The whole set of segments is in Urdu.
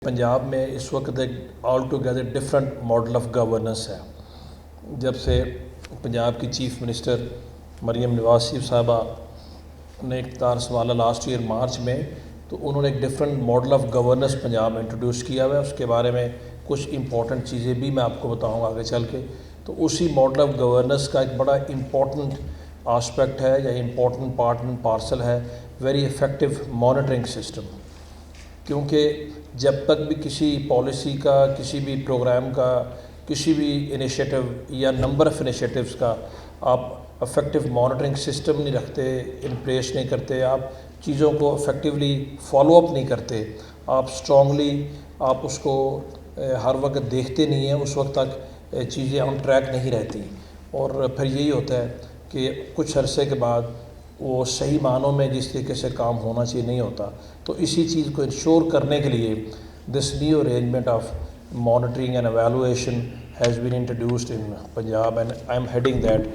پنجاب میں اس وقت ایک all together different model of governance ہے۔ جب سے پنجاب کی چیف منسٹر مریم نواز شریف صاحبہ نے اقتدار سنبھالا لاسٹ ایئر مارچ میں، تو انہوں نے ایک different model of governance Punjab میں انٹروڈیوس کیا ہوا ہے۔ اس کے بارے میں کچھ امپورٹنٹ چیزیں بھی میں آپ کو بتاؤں گا آگے چل کے۔ تو اسی ماڈل آف گورننس کا ایک بڑا امپورٹنٹ آسپیکٹ ہے یا امپورٹنٹ پارٹ اینڈ پارسل ہے ویری افیکٹو مانیٹرنگ سسٹم۔ کیونکہ جب تک بھی کسی پالیسی کا، کسی بھی پروگرام کا، کسی بھی انیشیٹو یا نمبر آف انیشیٹوز کا آپ افیکٹو مانیٹرنگ سسٹم نہیں رکھتے، ان پلیس نہیں کرتے، آپ چیزوں کو افیکٹولی فالو اپ نہیں کرتے، آپ اسٹرانگلی آپ اس کو ہر وقت دیکھتے نہیں ہیں، اس وقت تک چیزیں آن ٹریک نہیں رہتی، اور پھر یہی ہوتا ہے کہ کچھ عرصے کے بعد وہ صحیح معنوں میں جس طریقے سے کام ہونا چاہیے نہیں ہوتا۔ تو اسی چیز کو انشور کرنے کے لیے this new arrangement of monitoring and evaluation has been introduced in Punjab and I am heading that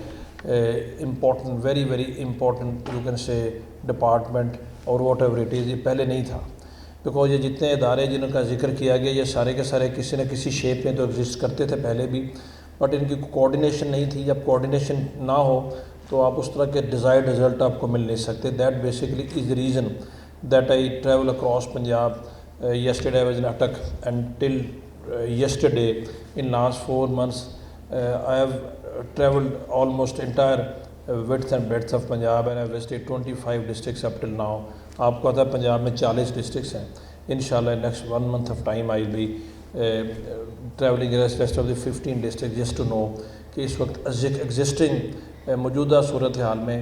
important very important you can say department اور واٹ ایور اٹ از۔ یہ پہلے نہیں تھا، بیکاز یہ جتنے ادارے جن کا ذکر کیا گیا یہ سارے کے سارے کسی نہ کسی شیپ میں تو ایگزسٹ کرتے تھے پہلے بھی، بٹ ان کی کوآرڈینیشن نہیں تھی۔ جب کوآرڈینیشن نہ ہو تو آپ اس طرح کے ڈیزائرڈ رزلٹ آپ کو مل نہیں سکتے۔ That basically is the reason that I travel across Punjab yesterday I was in Attock and till yesterday in last 4 months I have traveled almost entire width and breadth of Punjab and I have visited 25 districts up till now۔ آپ کو پتہ ہے پنجاب میں 40 ڈسٹرکٹس ہیں۔ انشاءاللہ next 1 month of time I will be traveling the rest of the 15 districts just to know کہ اس وقت ایگزسٹنگ موجودہ صورتحال میں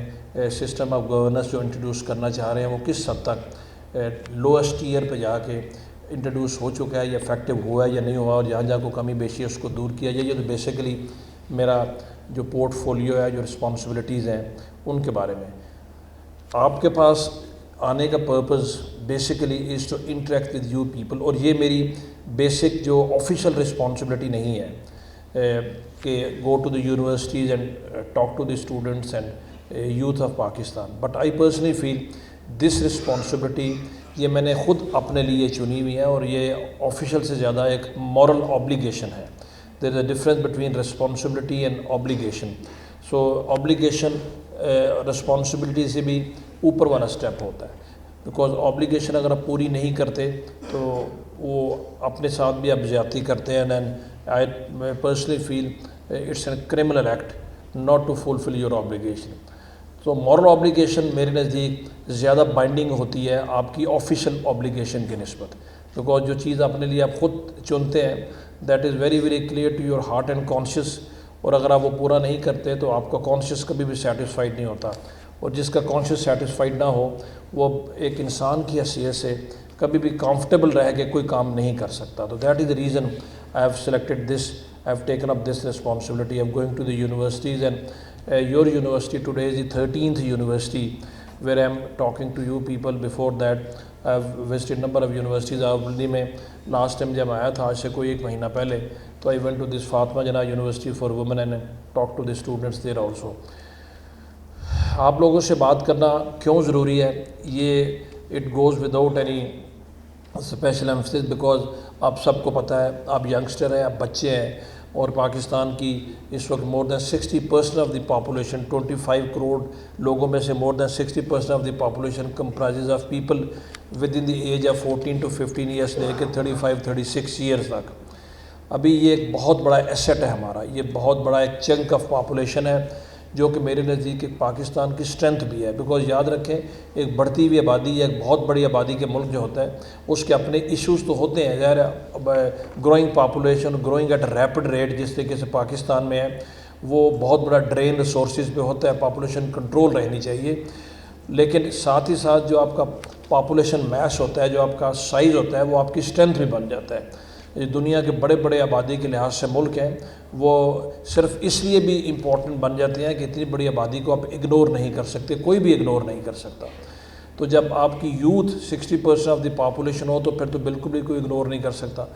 سسٹم آف گورننس جو انٹروڈیوس کرنا چاہ رہے ہیں وہ کس حد تک لوئسٹ ایئر پہ جا کے انٹروڈیوس ہو چکا ہے یا افیکٹو ہوا ہے یا نہیں ہوا، اور جہاں جہاں کو کمی بیشی ہے اس کو دور کیا جائے۔ یہ تو بیسیکلی میرا جو پورٹ فولیو ہے، جو رسپانسبلٹیز ہیں ان کے بارے میں آپ کے پاس آنے کا purpose basically is to interact with you people, اور یہ میری بیسک جو آفیشیل رسپانسبلٹی نہیں ہے کہ go to the universities and talk to the students and youth of Pakistan, but I personally feel this responsibility یہ میں نے خود اپنے لیے چنی ہوئی ہے، اور یہ آفیشیل سے زیادہ ایک مورل آبلیگیشن ہے۔ There is a difference between responsibility and obligation. So obligation responsibility سے بھی اوپر والا اسٹیپ ہوتا ہے، بیکاز آبلیگیشن اگر آپ پوری نہیں کرتے تو وہ اپنے ساتھ بھی آپ زیادتی کرتے ہیں، and I personally feel it's a criminal act not to fulfil your obligation. تو مورل آبلیگیشن میرے نزدیک زیادہ بائنڈنگ ہوتی ہے آپ کی آفیشیل آبلیگیشن کی نسبت، بیکاز جو چیز اپنے لیے آپ خود چنتے ہیں that is very clear to your heart and conscience, اور اگر آپ وہ پورا نہیں کرتے تو آپ کا کانشیس کبھی بھی سیٹسفائیڈ نہیں ہوتا، اور جس کا کانشیس سیٹسفائیڈ نہ ہو وہ ایک انسان کی حیثیت سے کبھی بھی کمفرٹیبل رہ کے کوئی کام نہیں کر سکتا۔ تو that is the reason I have selected this, I have taken up this responsibility of going to the universities, and your university today is the 13th university where I am talking to you people. Before that I have visited number of universities۔ آبادی میں لاسٹ ٹائم جب آیا تھا آج سے کوئی 1 مہینہ پہلے، تو I went to this Fatima Jinnah university for women and talked to the students there also۔ آپ لوگوں سے بات کرنا کیوں ضروری ہے؟ یہ it goes without any special emphasis because آپ سب کو پتہ ہے آپ ینگسٹر ہیں، آپ بچے ہیں، اور پاکستان کی اس وقت more than 60% of the population 25 crore لوگوں میں سے more than 60% of the population comprises of people with in the age of 14 to 15 years لے کے 35-36 ایئرس تک۔ ابھی یہ ایک بہت بڑا ایسٹ ہے ہمارا، یہ بہت بڑا ایک چنک آف پاپولیشن ہے جو کہ میرے نزدیک ایک پاکستان کی اسٹرینتھ بھی ہے، بیکاز یاد رکھیں ایک بڑھتی ہوئی آبادی یا ایک بہت بڑی آبادی کے ملک جو ہوتا ہے اس کے اپنے ایشوز تو ہوتے ہیں، ظاہر ہے growing population growing at rapid rate جس طریقے سے پاکستان میں ہے، وہ بہت بڑا ڈرین ریسورسز پہ ہوتا ہے، پاپولیشن کنٹرول رہنی چاہیے، لیکن ساتھ ہی ساتھ جو آپ کا پاپولیشن میس ہوتا ہے، جو آپ کا سائز ہوتا ہے، وہ آپ کی اسٹرینتھ بھی بن جاتا ہے۔ دنیا کے بڑے بڑے آبادی کے لحاظ سے ملک ہیں، وہ صرف اس لیے بھی امپورٹنٹ بن جاتے ہیں کہ اتنی بڑی آبادی کو آپ اگنور نہیں کر سکتے، کوئی بھی اگنور نہیں کر سکتا۔ تو جب آپ کی یوتھ 60% آف دی پاپولیشن ہو تو پھر تو بالکل بھی کوئی اگنور نہیں کر سکتا۔